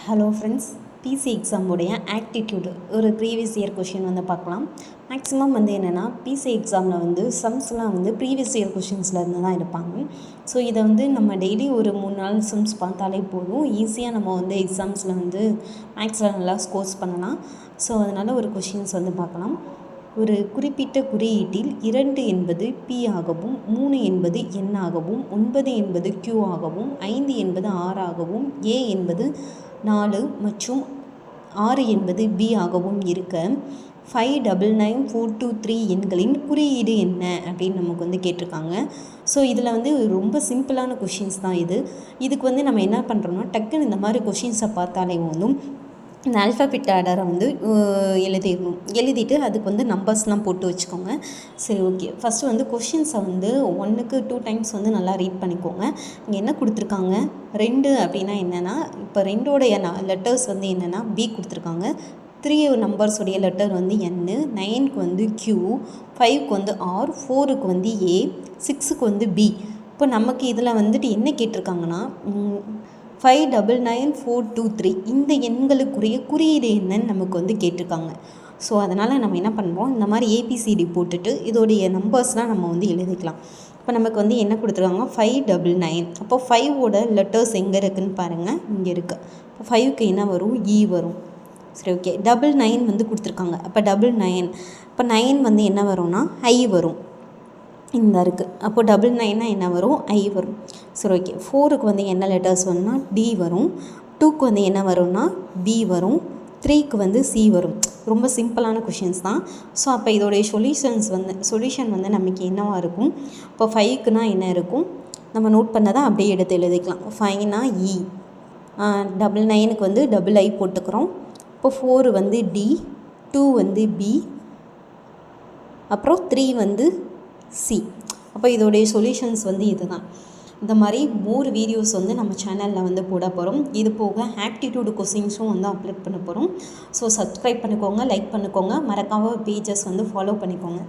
Hello friends, PC எக்ஸாமுடைய ஆக்டிடியூடு ஒரு previous year question வந்து பார்க்கலாம். மேக்ஸிமம் வந்து என்னென்னா பிசி எக்ஸாமில் வந்து சம்ஸ்லாம் வந்து ப்ரீவியஸ் இயர் கொஷின்ஸ்லேருந்து தான் எடுப்பாங்க. ஸோ இதை வந்து நம்ம டெய்லி ஒரு 3-4 சம்ஸ் பார்த்தாலே போதும், ஈஸியாக நம்ம வந்து எக்ஸாம்ஸில் வந்து மேக்ஸில் நல்லா ஸ்கோர்ஸ் பண்ணலாம். ஸோ அதனால் ஒரு கொஷின்ஸ் வந்து பார்க்கலாம். ஒரு குறிப்பிட்ட குறியீட்டில் 2 என்பது P ஆகவும், 3 என்பது N ஆகவும், 9 என்பது Q ஆகவும், 5 என்பது R ஆகவும், A என்பது 4 மற்றும் 6 என்பது B ஆகவும் இருக்க 599423 எண்களின் குறியீடு என்ன அப்படின்னு நமக்கு வந்து கேட்டிருக்காங்க. ஸோ இதில் வந்து ரொம்ப சிம்பிளான கொஷின்ஸ் தான் இதுக்கு வந்து நம்ம என்ன பண்ணுறோம்னா, டக்குன்னு இந்த மாதிரி கொஷின்ஸை பார்த்தாலே வந்து இந்த ஆல்ஃபாபெட் ஆர்டரை வந்து எழுதிட்டு அதுக்கு வந்து நம்பர்ஸ்லாம் போட்டு வச்சுக்கோங்க. சரி, ஓகே. ஃபஸ்ட்டு வந்து கொஷின்ஸை வந்து 1க்கு 2 டைம்ஸ் வந்து நல்லா ரீட் பண்ணிக்கோங்க. இங்கே என்ன கொடுத்துருக்காங்க, 2 அப்படின்னா என்னென்னா, இப்போ 2ஓடைய லெட்டர்ஸ் வந்து என்னென்னா B கொடுத்துருக்காங்க. 3 நம்பர்ஸுடைய லெட்டர் வந்து N, 9க்கு வந்து Q, 5க்கு வந்து R, 4க்கு வந்து A, 6க்கு வந்து B. இப்போ நமக்கு இதில் வந்துட்டு என்ன கேட்டிருக்காங்கன்னா 599423 இந்த எண்களுக்குரிய குறியீடு என்னன்னு நமக்கு வந்து கேட்டிருக்காங்க. ஸோ அதனால் நம்ம என்ன பண்ணுவோம், இந்த மாதிரி ABCD போட்டுட்டு இதோடைய நம்பர்ஸ்லாம் நம்ம வந்து எழுதிக்கலாம். இப்போ நமக்கு வந்து என்ன கொடுத்துருக்காங்க, 599. அப்போ 5ஓட லெட்டர்ஸ் எங்கே இருக்குதுன்னு பாருங்கள், இங்கே இருக்குது. இப்போ 5க்கு என்ன வரும், E வரும். சரி, ஓகே. 99 வந்து கொடுத்துருக்காங்க. அப்போ 99, இப்போ 9 வந்து என்ன வரும்னா I வரும், இந்த இருக்குது. அப்போது 99 என்ன வரும், I வரும். சரி, ஓகே. 4க்கு வந்து என்ன லெட்டர்ஸ் வரும்னா D வரும். 2க்கு வந்து என்ன வரும்னா B வரும். 3க்கு வந்து C வரும். ரொம்ப சிம்பிளான கொஷின்ஸ் தான். ஸோ அப்போ இதோடைய சொல்யூஷன் வந்து நமக்கு என்னவாக இருக்கும், இப்போ 5க்குனா என்ன இருக்கும், நம்ம நோட் பண்ணதான் அப்படியே எடுத்து எழுதிக்கலாம். 5னா E, 99க்கு வந்து I போட்டுக்கிறோம். இப்போ 4 வந்து D, 2 வந்து B, அப்புறம் 3 வந்து C. அப்போ இதோடைய சொல்யூஷன்ஸ் வந்து இதுதான். இந்த மாதிரி மோர் வீடியோஸ் வந்து நம்ம சேனலில் வந்து போட போகிறோம். இது போக ஆக்டிடியூடு கொஸ்டின்ஸும் வந்து அப்லோட் பண்ண போகிறோம். ஸோ சப்ஸ்கிரைப் பண்ணிக்கோங்க, லைக் பண்ணிக்கோங்க, மறக்காமல் பேஜஸ் வந்து ஃபாலோ பண்ணிக்கோங்க.